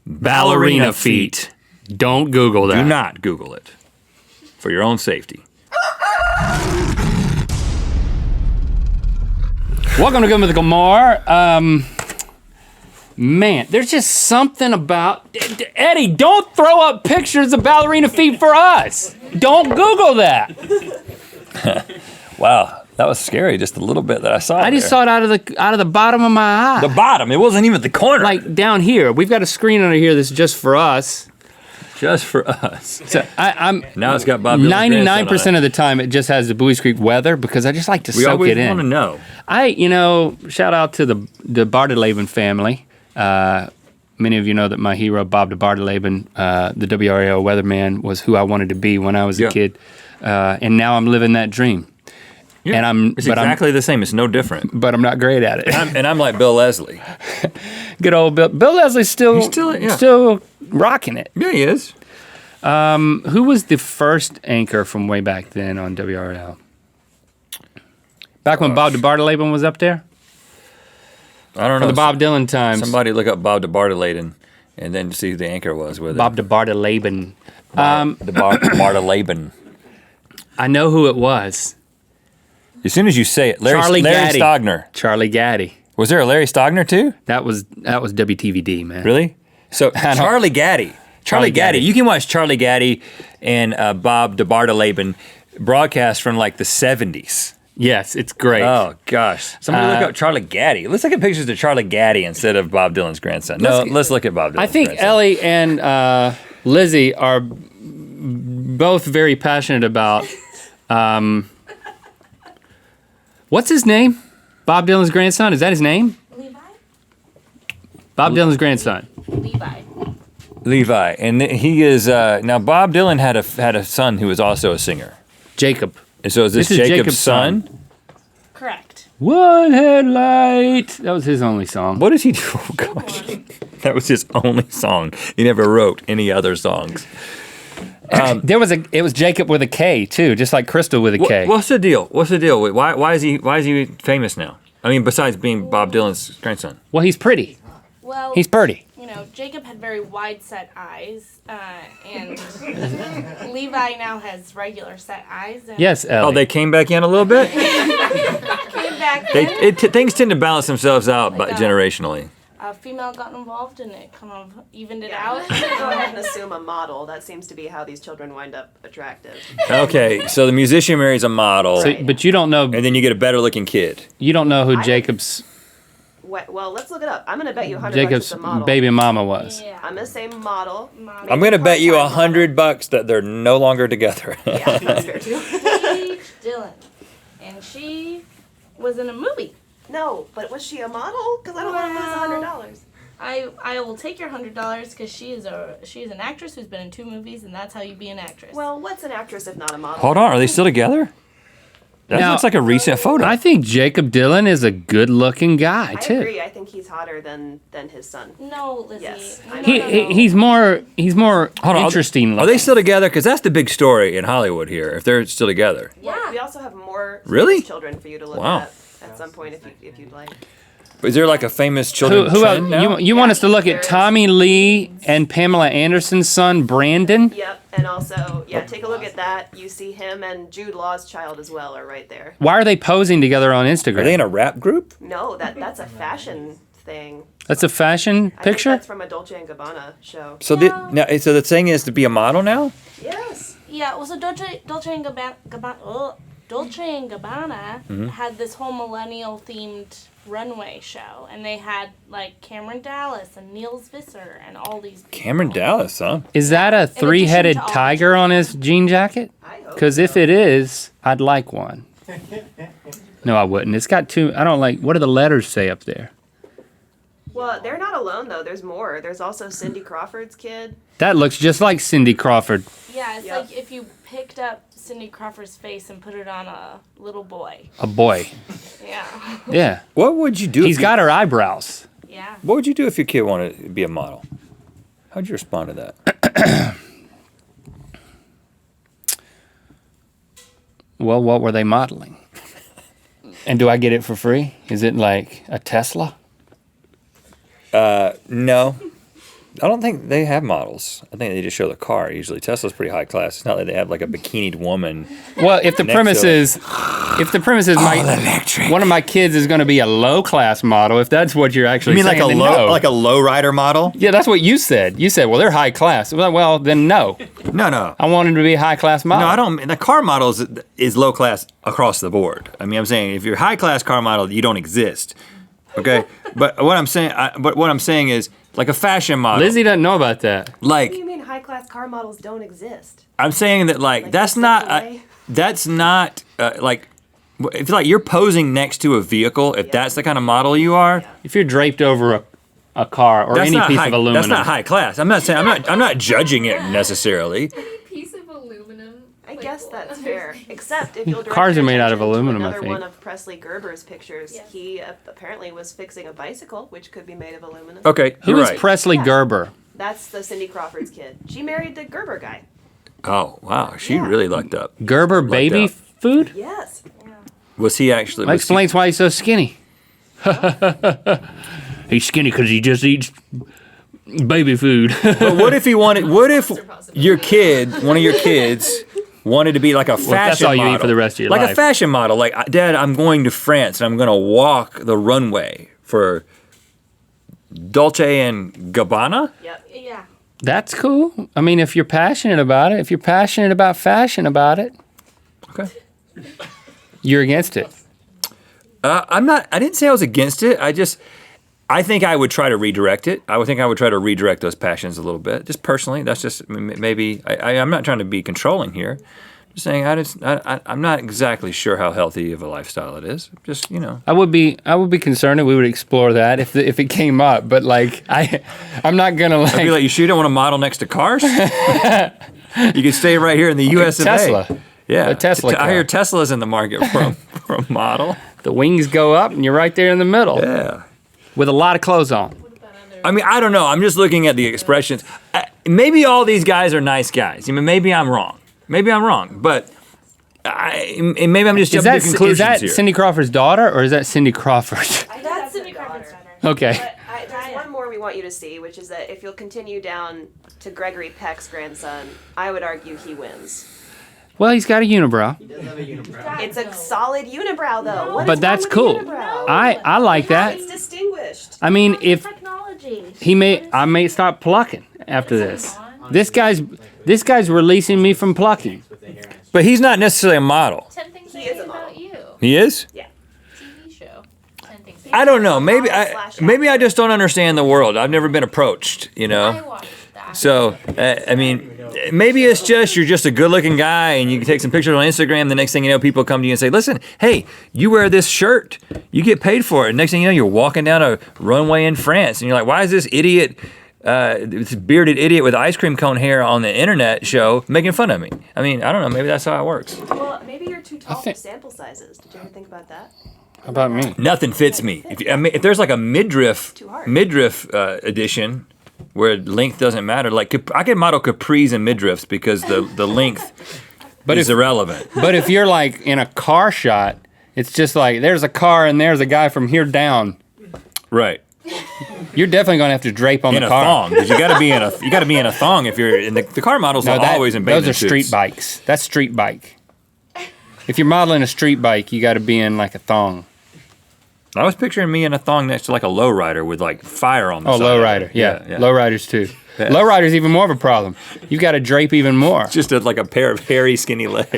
ballerina feet. Don't Google that. Do not Google it for your own safety. Welcome to Good Mythical More. Man, there's just something about... Eddie, don't throw up pictures of ballerina feet for us. Don't Google that. Wow, that was scary. Just a little bit that I saw. I just saw it out of the bottom of my eye. The bottom. It wasn't even the corner. Like down here. We've got a screen under here that's just for us. Just for us. So I'm now it's got Bob Dylan's 99% of the time it just has the Buies Creek weather because I just like to soak it in. We always want to know. Shout out to the Bardeleben family. Many of you know that my hero, Bob de Bardeleben, the WRAO weatherman, was who I wanted to be when I was a kid. And now I'm living that dream. Yeah. And it's exactly the same. It's no different. But I'm not great at it. And I'm like Bill Leslie. Good old Bill. Bill Leslie's still rocking it. Yeah, he is. Who was the first anchor from way back then on WRL? Back when Bob de Bardeleben was up there? I don't know. For the Bob Dylan times. Somebody look up Bob de Bardeleben and then see who the anchor was with Bob de Bardeleben. De Bardeleben. I know who it was. As soon as you say it, Larry Stogner. Charlie Gaddy. Was there a Larry Stogner too? That was WTVD, man. Really? So Charlie Gaddy. Charlie Gaddy. You can watch Charlie Gaddy and Bob de Bardeleben broadcast from like the 70s. Yes, it's great. Oh, gosh. Somebody look up Charlie Gaddy. Let's look at pictures of Charlie Gaddy instead of Bob Dylan's grandson. Let's look at Bob Dylan's grandson. I think Ellie and Lizzie are both very passionate about... what's his name? Bob Dylan's grandson? Is that his name? Levi. Bob Dylan's grandson. Levi. And he is... now, Bob Dylan had a son who was also a singer. Jacob. And so is this Jacob's son? Correct. One headlight. That was his only song. What does he do? Oh, gosh. That was his only song. He never wrote any other songs. It was Jacob with a K too, just like Crystal with a K. What's the deal? Why is he famous now? I mean, besides being Bob Dylan's grandson. Well, he's pretty. Well, he's pretty. You know, Jacob had very wide set eyes, and Levi now has regular set eyes. And Yes, Ellie. Oh, they came back in a little bit? came back in. Things tend to balance themselves out generationally. A female got involved and it kind of evened it out. Go ahead and assume a model. That seems to be how these children wind up attractive. Okay, so the musician marries a model. So, but you don't know. And then you get a better looking kid. You don't know who Jacob's Well, let's look it up. I'm going to bet you $100 Jacob's it's a model. baby mama was. Yeah. I'm going to say model. I'm going to bet you $100 that they're no longer together. Yeah, that's fair too. Paige Dillon. And she was in a movie. No, but was she a model? Because I don't want to lose $100. I will take your $100 because she is an actress who's been in 2 movies, and that's how you be an actress. Well, what's an actress if not a model? Hold on, are they still together? That looks like a recent photo. I think Jacob Dylan is a good-looking guy too. I agree. I think he's hotter than his son. No, Lizzie. Yes. No, He's more interesting. Are they still together? Because that's the big story in Hollywood here. If they're still together. Yeah. We also have more Really? children for you to look at some point if you'd like. Is there like a famous children Who trend now? you want us to look at Tommy Lee and Pamela Anderson's son, Brandon? Yep, and also, take a look at that. You see him and Jude Law's child as well are right there. Why are they posing together on Instagram? Are they in a rap group? No, that's a fashion thing. That's a fashion I picture? think that's from a Dolce & Gabbana show. So so the thing is to be a model now? Yes. Yeah, well, so Dolce & Gabbana had this whole millennial-themed runway show, and they had like Cameron Dallas and Niels Visser and all these people. Cameron Dallas, huh? Is that a 3-headed to all tiger on his jean jacket? I hope Because if it is, I'd like one. No, I wouldn't. It's got 2. I don't like. What do the letters say up there? Well, they're not alone though. There's more. There's also Cindy Crawford's kid. That looks just like Cindy Crawford. Yeah, it's like if you picked up Cindy Crawford's face and put it on a little boy. A boy. Yeah. Yeah. What would you do? He's got her eyebrows. Yeah. What would you do if your kid wanted to be a model? How'd you respond to that? Well, what were they modeling? And do I get it for free? Is it like a Tesla? No. I don't think they have models. I think they just show the car. Usually Tesla's pretty high class. It's not like they have like a bikinied woman. Well, if the premise is one of my kids is going to be a low class model, if that's what you're actually You mean saying, like a then low no. like a low rider model? Yeah, that's what you said. You said, well, they're high class. Well, then no. No. I want them to be a high class model. No, I don't. The car model is low class across the board. I mean, I'm saying if you're a high class car model, you don't exist. Okay, but what I'm saying is like a fashion model. Lizzie doesn't know about that. Like, What do you mean high class car models don't exist? I'm saying that like that's the not way? like if like you're posing next to a vehicle, if that's the kind of model you are, If you're draped over a car or that's any not piece high, of aluminum, that's not high class. I'm not saying I'm not judging it necessarily. Any piece of aluminum. I guess that's fair. Except if you'll direct Cars your are made out of attention to aluminum, I Another think. one of Presley Gerber's pictures. Yes. He apparently was fixing a bicycle, which could be made of aluminum. Okay, Who you're is right. Presley Yeah. Gerber? That's the Cindy Crawford's kid. She married the Gerber guy. Oh wow, she Yeah. really lucked up. Gerber baby up. food? Yes. Was he actually? That was he- explains why he's so skinny. He's skinny because he just eats baby food. But what if he wanted? What if your kid, one of your kids, wanted to be like a fashion that's all you model? eat for the rest of your like life. a fashion model. Like, Dad, I'm going to France and I'm going to walk the runway for Dolce and Gabbana. Yep. Yeah. That's cool. I mean, if you're passionate about it, if you're passionate about fashion about it, Okay. you're against it. I'm not. I didn't say I was against it. I think I would try to redirect it. I would think I would try to redirect those passions a little bit. Just personally, that's just maybe. I'm not trying to be controlling here. Just saying, I'm not exactly sure how healthy of a lifestyle it is. Just I would be concerned, and we would explore that if it came up. But like, I'm not gonna I'd be like, you sure you don't want to model next to cars? You can stay right here in the U.S. of A. Tesla. Yeah, A Tesla I hear car. Tesla's in the market for a model. The wings go up, and you're right there in the middle Yeah. with a lot of clothes on. I mean, I don't know. I'm just looking at the expressions. Maybe all these guys are nice guys. I mean, maybe I'm wrong. Maybe I'm wrong. But maybe I'm just jumping to conclusions Is that here. Cindy Crawford's daughter, or is that Cindy Crawford? That's Cindy Crawford's daughter. Okay. But there's one more we want you to see, which is that if you'll continue down to Gregory Peck's grandson, I would argue he wins. Well, he's got a unibrow. It's a solid unibrow, though. What is But that's wrong with cool. a unibrow? I like that. It's distinguished. I mean, if Technology. I may stop plucking after this. This guy's releasing me from plucking. But he's not necessarily a model. 10 things I He is hate a model. about you. He is? TV show. 10 things I don't know. Model Maybe slash I just don't understand the world. I've never been approached, you I know? watched that. So, I mean, maybe it's just you're just a good-looking guy and you can take some pictures on Instagram. The next thing you know, people come to you and say, listen, hey, you wear this shirt. You get paid for it. And next thing you know, you're walking down a runway in France. And you're like, why is this idiot, this bearded idiot with ice cream cone hair on the internet show making fun of me? I mean, I don't know. Maybe that's how it works. Well, maybe you're too tall think- for sample sizes. Did you ever think about that? How about me? Nothing fits me. If there's like a midriff Too hard. edition where length doesn't matter, like I can model capris and midriffs because the length is irrelevant. But if you're like in a car shot, it's just like there's a car and there's a guy from here down. Right. You're definitely gonna have to drape on In the a car. thong, because you got to be in a thong if you're in the car models No, are always in bathing those are street suits. bikes. That's street bike. If you're modeling a street bike, you got to be in like a thong. I was picturing me in a thong next to like a lowrider with like fire on the side. Oh, of lowrider. it. Yeah. yeah. Lowriders too. Yeah. Lowrider's even more of a problem. You got to drape even more Just like a pair of hairy, skinny legs.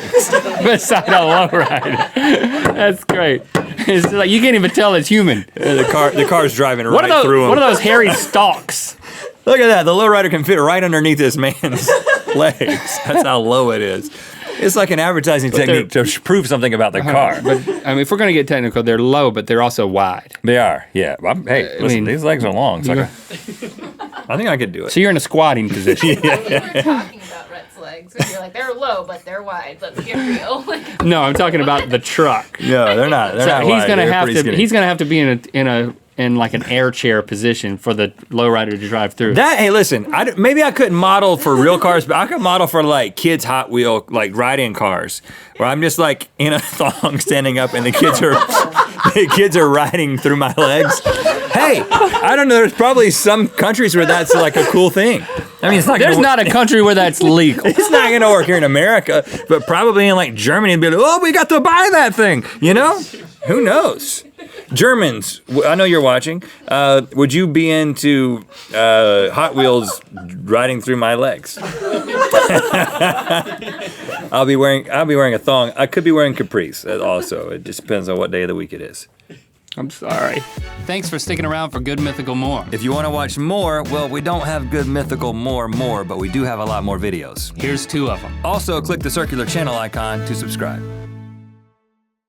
beside a lowrider. That's great. It's like you can't even tell it's human. the car's driving What right are those? through him. What are those hairy stalks? Look at that. The lowrider can fit right underneath this man's legs. That's how low it is. It's like an advertising technique to prove something about the car. But I mean, if we're gonna get technical, they're low, but they're also wide. They are, yeah. Hey, listen, mean- these legs are long. So I think I could do it. So you're in a squatting position. We were talking about Rhett's legs. Where you're like, they're low, but they're wide. Let's get real. No, I'm talking about the truck. No, they're not. They're So not he's wide. gonna They're have pretty to. skinny. He's gonna have to be in like an air chair position for the lowrider to drive through. Hey, listen. Maybe I couldn't model for real cars, but I could model for like kids' Hot Wheel like ride-in cars, where I'm just like in a thong standing up, and the kids are riding through my legs. Hey, I don't know. There's probably some countries where that's like a cool thing. I mean, it's not. There's not a country where that's legal. It's not going to work here in America, but probably in like Germany, it'd be like, oh, we got to buy that thing. You know? Who knows? Germans, I know you're watching. Would you be into Hot Wheels riding through my legs? I'll be wearing a thong. I could be wearing capris also. It just depends on what day of the week it is. I'm sorry. Thanks for sticking around for Good Mythical More. If you want to watch more, well, we don't have Good Mythical more, but we do have a lot more videos. Here's 2 of them. Also, click the circular channel icon to subscribe.